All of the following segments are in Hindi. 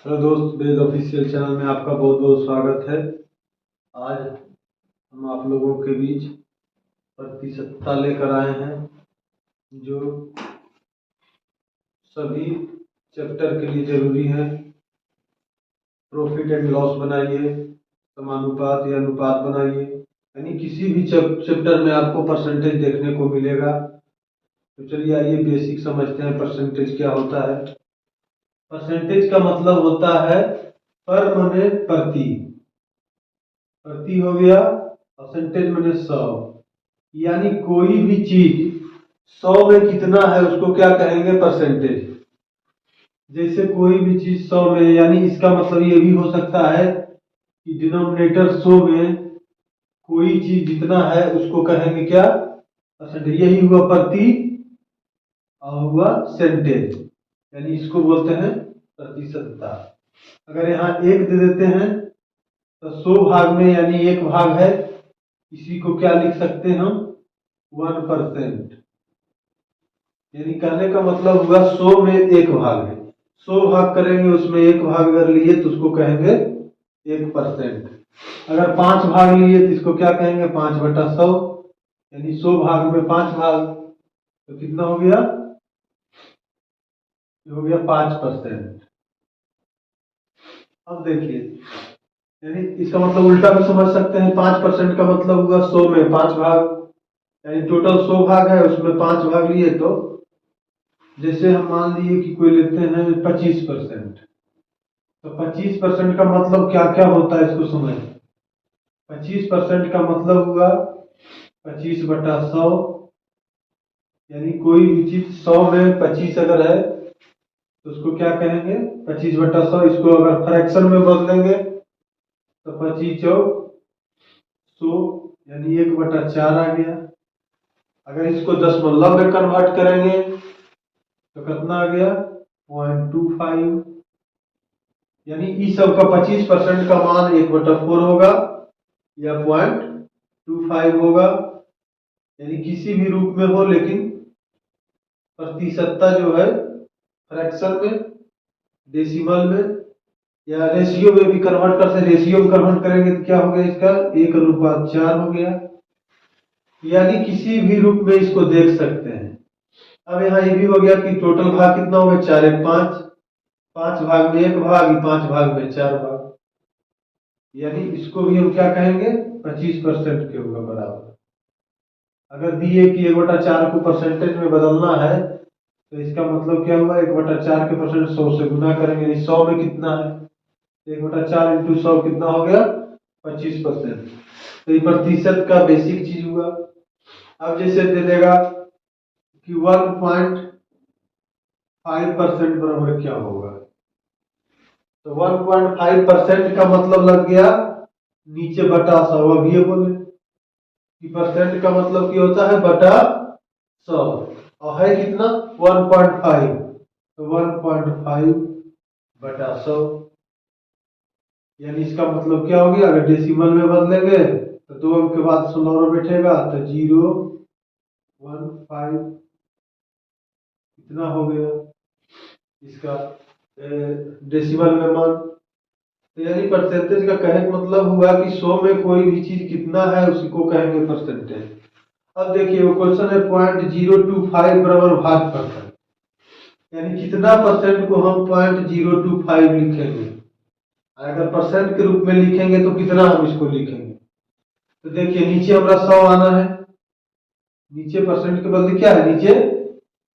हेलो दोस्त, वेद ऑफिशियल चैनल में आपका बहुत बहुत स्वागत है। आज हम आप लोगों के बीच प्रतिशतता लेकर आए हैं जो सभी चैप्टर के लिए जरूरी है। प्रॉफिट एंड लॉस बनाइए, समानुपात या अनुपात बनाइए, यानी किसी भी चैप्टर में आपको परसेंटेज देखने को मिलेगा। तो चलिए आइए बेसिक समझते हैं परसेंटेज क्या होता है। परसेंटेज का मतलब होता है पर माने प्रति, प्रति हो गया, परसेंटेज माने 100, यानी कोई भी चीज 100 में कितना है उसको क्या कहेंगे, परसेंटेज। जैसे कोई भी चीज 100 में, यानी इसका मतलब ये भी हो सकता है कि डिनोमिनेटर 100 में कोई चीज जितना है उसको कहेंगे क्या, परसेंटेज। यही हुआ प्रति और हुआ सेंटेज, यानी इसको बोलते हैं प्रतिशतता। अगर यहाँ एक दे देते हैं तो 100 भाग में यानी एक भाग है, इसी को क्या लिख सकते हैं हम, 1%। यानी कहने का मतलब हुआ 100 में एक भाग है, 100 भाग करेंगे उसमें एक भाग अगर लिए तो उसको कहेंगे 1%। अगर 5 भाग लिए तो इसको क्या कहेंगे, 5/100, यानी 100 भाग में 5 भाग, तो कितना हो गया, ये हो गया 5%। अब देखिए, यानी इसका मतलब उल्टा भी समझ सकते हैं। 5% का मतलब हुआ 100 में 5 भाग, यानी टोटल 100 भाग है उसमें 5 भाग लिए। तो जैसे हम मान लिए कि कोई लेते हैं 25%, तो 25% का मतलब क्या क्या होता है इसको समझ। 25% का मतलब हुआ 25/100, यानी कोई भी चीज 100 में 25 अगर है तो उसको क्या कहेंगे, 25/100। इसको अगर फ्रैक्शन में बदलेंगे तो 25 चौक 100, यानी 1/4 आ गया। अगर इसको दशमलव में कन्वर्ट करेंगे तो कितना आ गया, 0.25, यानी इस सब का 25% का मान 1/4 होगा या 0.25 होगा, यानी किसी भी रूप में हो, लेकिन प्रतिशतता जो है फ्रैक्शन में, डेसिमल में या रेशियो में भी कन्वर्ट कर सकते। रेशियो में कन्वर्ट करेंगे तो क्या हो गया, इसका 1/4 हो गया, यानी किसी भी रूप में इसको देख सकते हैं। अब यहाँ ये भी हो गया कि टोटल भाग कितना हो गया, 4 1 5, 5 भाग में एक भाग, 5 भाग में 4 भाग, यानी इसको भी हम क्या कहेंगे, 25% के होगा बराबर। अगर दिए कि 1/4 को परसेंटेज में बदलना है तो इसका मतलब क्या हुआ, 1/4 के परसेंट 100 से गुना करेंगे, यानी 100 में कितना है, 1/4 इंटू 100 कितना हो गया, 25%। तो ये प्रतिशत का बेसिक चीज हुआ। अब जैसे दे देगा कि 1.5% बराबर क्या होगा, तो 1.5% का मतलब लग गया नीचे बटा 100। अब ये बोले कि परसेंट का मतलब क्या होता है, बटा 100, और है कितना 1.5, तो 1.5/100, यानी इसका मतलब क्या हो गया, अगर डेसिमल में बदलेंगे तो 2 अंक के बाद 16 बैठेगा तो 0.15 इतना हो गया इसका डेसिमल में मान। तो यानी परसेंटेज का कहने का मतलब हुआ कि 100 में कोई भी चीज कितना है उसी को कहेंगे परसेंटेज। अब देखिए वो क्वेश्चन है 0.025 बराबर भागफल, यानी कितना परसेंट को हम 0.025 लिखेंगे। अगर परसेंट के रूप में लिखेंगे तो कितना हम इसको लिखेंगे, तो देखिए नीचे हमारा 100 आना है, नीचे परसेंट के बदले क्या है, नीचे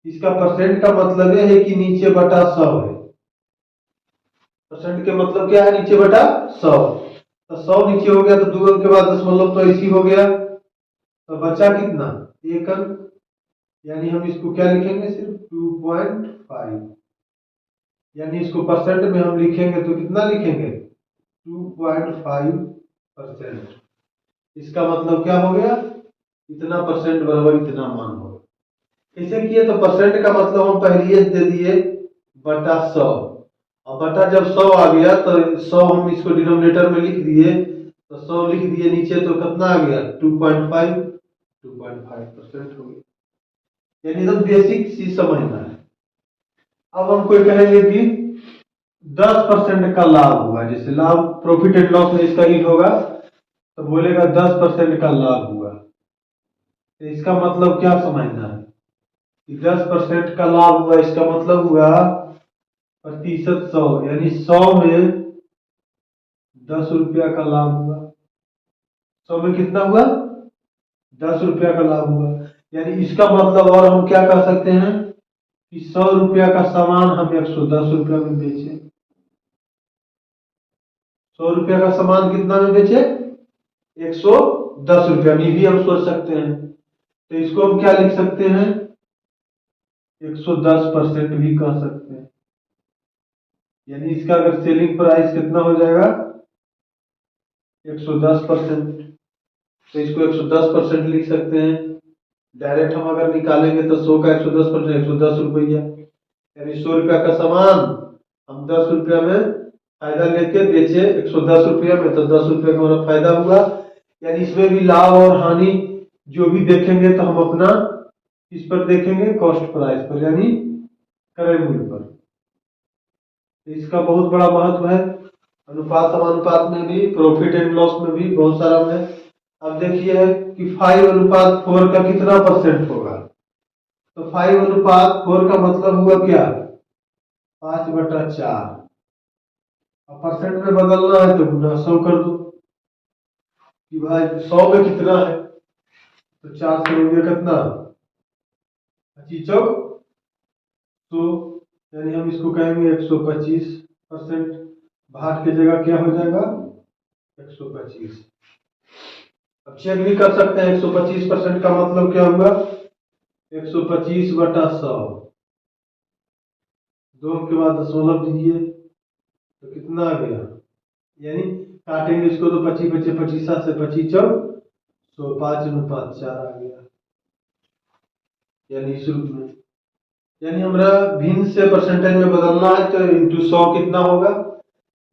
इसका परसेंट का मतलब यह है कि नीचे बटा 100 है। परसेंट के मतलब क्या है, नीचे बटा 100, तो 100 नीचे हो गया तो 2 अंक के बाद दशमलव तो ऐसी हो गया, तो बचा कितना, 1 अंक, यानी हम इसको क्या लिखेंगे, सिर्फ 2.5, यानी इसको परसेंट में हम लिखेंगे तो कितना लिखेंगे, 2.5%। इसका मतलब क्या हो गया, इतना परसेंट बराबर इतना मान होगा। कैसे किए, तो परसेंट का मतलब हम पहले दे दिए बटा 100, और बटा जब 100 आ गया तो 100 हम इसको डिनोमिनेटर में लिख दिए, तो 100 लिख दिए नीचे, तो कितना आ गया 2.5% हो गया, यानी तो बेसिक चीज समझना है। अब हम कोई कहेंगे कि 10% का लाभ हुआ, जैसे लाभ प्रॉफिट एंड लॉस में इसका ईट होगा तो बोलेगा 10% का लाभ हुआ। तो इसका मतलब क्या समझना है कि 10% का लाभ हुआ, इसका मतलब हुआ प्रतिशत 100, यानी 100 में 10 रुपया का लाभ हुआ। 100 में कितना हुआ? 10 रुपया का लाभ हुआ। यानी इसका मतलब और हम क्या कह सकते हैं कि 100 रुपया का सामान हम 110 रुपया में बेचे। 100 रुपया का सामान कितना में बेचे? 110 रुपया में भी हम सोच सकते हैं। तो इसको हम क्या लिख सकते हैं? 110% भी कह सकते हैं। यानी इसका अगर सेलिंग प्राइस कितना हो जाएगा? 110%। तो इसको 110% लिख सकते हैं। डायरेक्ट हम अगर निकालेंगे तो 100 का 110%, 110 रुपया, यानी 100 रुपया का सामान हम 10 रुपया में फायदा लेके बेचे 110 रुपया में, तो 10 रुपया का हमारा फायदा हुआ। यानी इसमें भी लाभ और हानि जो भी देखेंगे तो हम अपना इस पर देखेंगे, कॉस्ट प्राइस पर, यानी क्रय मूल्य पर। तो इसका बहुत बड़ा महत्व है। अनुपात समानुपात में भी, प्रॉफिट एंड लॉस में भी बहुत सारा है। अब देखिए कि 5:4 का कितना परसेंट होगा? तो 5:4 का मतलब हुआ क्या? 5/4। अब परसेंट में बदलना है तो गुना 100 कर दो कि भाई 100 में कितना है, तो 4 से हो गया कितना? 25 तो यानी हम इसको कहेंगे 125%। भाग की जगह क्या हो जाएगा? 125। अब चेक भी कर सकते हैं 125% का मतलब क्या हुआ? 125/100। 2 के बाद दशमलव दीजिए तो कितना आ गया? यानी काटेंगे इसको तो 25 बचे 25 से 25 तो 5:4 आ गया, यानी इस रूप में। यानी हमारा भिन्न से परसेंटेज में बदलना है तो इंटू 100 कितना होगा,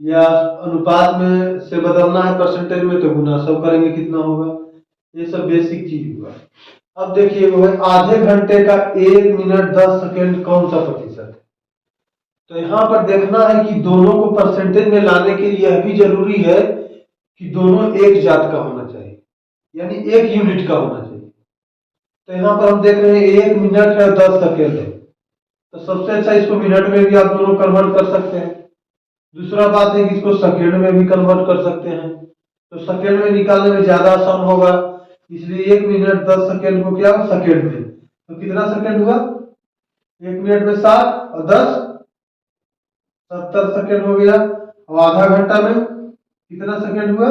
या अनुपात में से बदलना है परसेंटेज में तो गुना 100 करेंगे कितना होगा। ये सब बेसिक चीज हुआ। अब देखिए वो है आधे घंटे का 1 मिनट 10 सेकेंड कौन सा प्रतिशत है? तो यहाँ पर देखना है कि दोनों को परसेंटेज में लाने के लिए यह भी जरूरी है कि दोनों एक जात का होना चाहिए, यानी एक यूनिट का होना चाहिए। तो यहाँ पर हम देख रहे हैं 1 मिनट है 10 सेकेंड है, तो सबसे अच्छा इसको मिनट में भी आप दोनों कन्वर्ट कर सकते हैं। दूसरा बात है कि इसको सेकेंड में भी कन्वर्ट कर सकते हैं, तो सेकेंड में निकालने में ज्यादा आसान होगा, इसलिए 1 मिनट 10 सेकेंड को क्या सेकेंड में, तो कितना सेकेंड हुआ? 1 मिनट में 60 और 10 70 सेकेंड हो गया। अब आधा घंटा में कितना सेकेंड हुआ?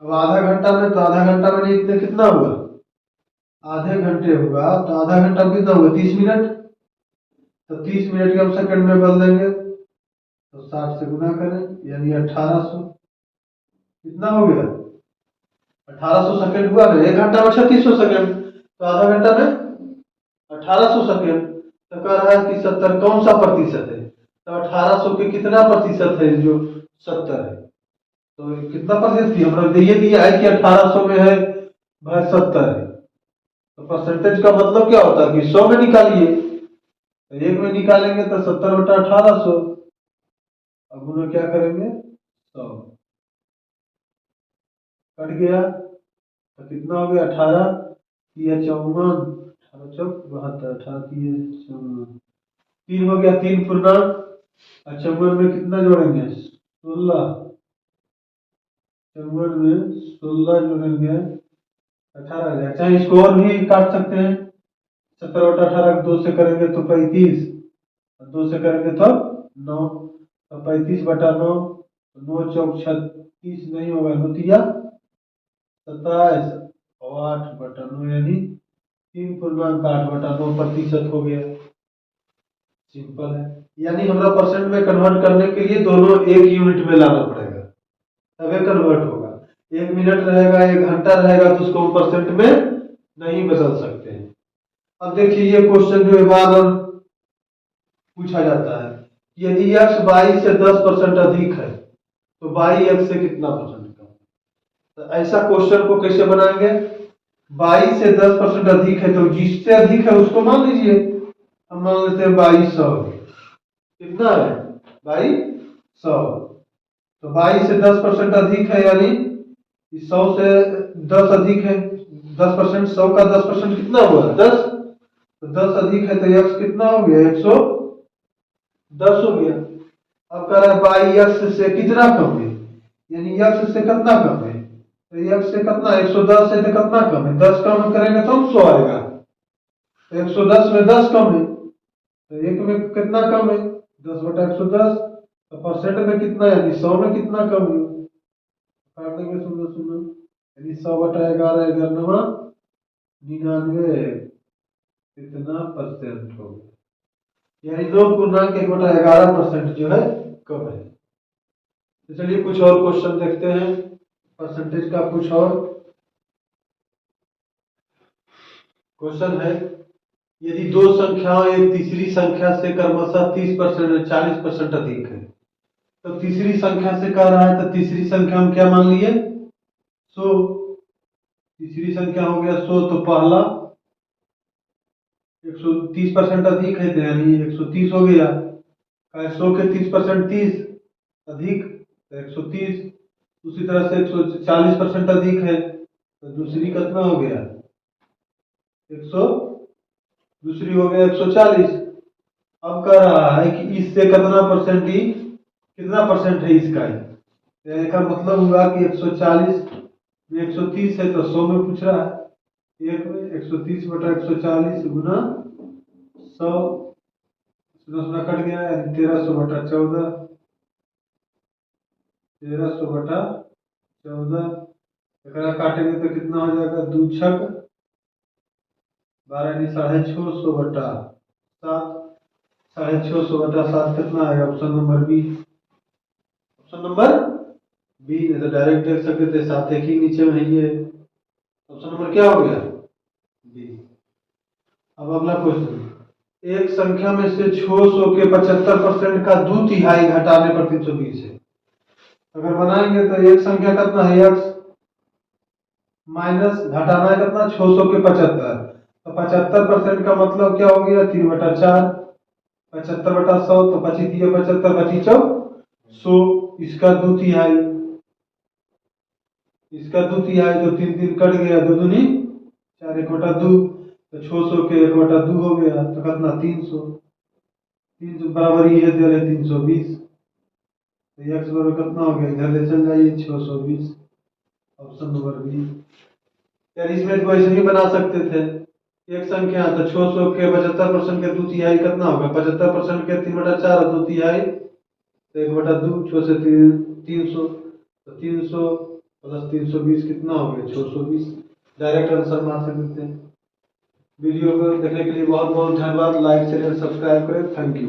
अब आधा घंटा में, तो आधा घंटा में इतने कितना हुआ? आधे घंटे होगा, तो आधा घंटा में कितना हुआ? 30 मिनट। तो 30 मिनट के हम सेकंड में बदल देंगे तो 60 से गुना करें, यानी 1800। कितना हो गया? 1800 सेकंड हुआ ना। 1 घंटा में 3600 सेकंड, तो आधा घंटा में 1800 सेकंड। तो कह रहा है कि 70 कौन सा प्रतिशत है? तो 1800 के कितना प्रतिशत है? जो 70 है, तो कितना प्रतिशत थी हमारा ये दिया है कि 1800 में है भाई 70 है। तो परसेंटेज का मतलब क्या होता है कि 100 में निकालिए, तो 1 में निकालेंगे तो 70/1800। अब उन्हें क्या करेंगे? 100 कट गया तो कितना हो गया? 18 या 54, 18 चौक 72, 18 3 हो गया, 3 पूर्णांक। अच्छा 54 में कितना जोड़ेंगे? 16। 54 में 16 जोड़ेंगे 18 आ जाएगा। चाहे इसको और भी काट सकते हैं। 70/18 2 से करेंगे तो 35, 2 से करेंगे तो 9, तो 35/9, 9 चौक 36 नहीं होगा, 9 27 और 8/9, यानी 3.8/9 हो गया। सिंपल है। यानी हमारा परसेंट में कन्वर्ट करने के लिए दोनों एक यूनिट में लाना पड़ेगा, तभी कन्वर्ट होगा। 1 मिनट रहेगा, 1 घंटा रहेगा तो उसको हम परसेंट में नहीं बदल सकते हैं। अब देखिए ये क्वेश्चन जो है बार बार पूछा जाता है, यदि x y से 10% अधिक है तो y x से कितना परसेंट कम? तो ऐसा क्वेश्चन को कैसे बनाएंगे? y से 10% अधिक है तो जिससे अधिक है उसको मान लीजिए। हम मान लेते हैं 2200। कितना है? बाई 100। तो 22 से 10% अधिक है, यानी 100 से 10 अधिक है। 10%, 100 का 10% कितना हुआ? 10। तो 10 अधिक है तो x कितना हो गया? 110 हो गया। अब कह रहा है बाई x से कितना कम है, यानी x से कितना कम है? तो x से कितना? 110 से तो कितना कम है? 10 कम करेंगे तो 100 आएगा। तो 110 में 10 कम है, तो एक में कितना कम है? 10/110। तो परसेंट में कितना है, यानी 100 में कितना कम है? काट देंगे, सुनो सुनो, यानी 100/11, 11 99 कितना परसेंट हो, यानी 2.1/11% जो है कम है। तो चलिए कुछ और क्वेश्चन देखते हैं परसेंटेज का। कुछ और क्वेश्चन है, यदि दो संख्याओं एक तीसरी संख्या से क्रमशः 30% और 40% अधिक है, तो तीसरी संख्या से कह रहा है, तो तीसरी संख्या हम क्या मान लिए? 100। तीसरी संख्या हो गया 100, तो पहला 130% अधिक है, तो यानी 130 हो गया। 100 के 30% 30 अधिक, तो 130। उसी तरह से 140% अधिक है, तो दूसरी कितना हो गया? 100, दूसरी हो गया 140। अब कह रहा है कि इससे कितना परसेंट ही, कितना परसेंट है इसका ही, तो इसका मतलब हुआ कि 140 में 130 है, तो 100 में पूछ रहा है। एक में 130/140 गुना 100, सुना कट गया, यानी 1300/14, 1300/14। काटेंगे तो कितना हो जाएगा? 2 छक 12, यानी 650/7। 650/7 कितना आएगा? Option number B. Option number B. नहीं तो डायरेक्ट देख सकते थे, 7 एक ही नीचे में है ये। ऑप्शन नंबर क्या हो गया? बी। अब अगला क्वेश्चन, एक संख्या में से 600 के 75% का 2/3 घटाने पर 320 है। अगर बनाएंगे तो एक संख्या कितना है? x माइनस घटाना है कितना? 600 के 75। तो 75% का मतलब क्या हो गया? 3/4। 75/100, तो 25×3 = 75, 25 100। इसका 2/3, इसका 2/3, तो 3 3 कट गया, 2 दूनी 4, 1/2, तो 600 के 1/2 हो गया, तो कितना? 300। 300 बराबर ये दे रहे 320, तो x बराबर कितना हो गया? इधर ले चल जाइए, 620। Option number B. यार इसमें तो ऐसे ही बना सकते थे, एक संख्या तो 600 के 75% के 2/3 कितना होगा? 75% के 3/4 और 2/3, तो 1/2, 6 से 300, तो 300 प्लस 320 कितना हो गया? 620। डायरेक्ट आंसर मान सकते हैं। वीडियो को देखने के लिए बहुत बहुत धन्यवाद। लाइक शेयर सब्सक्राइब करें। Thank you.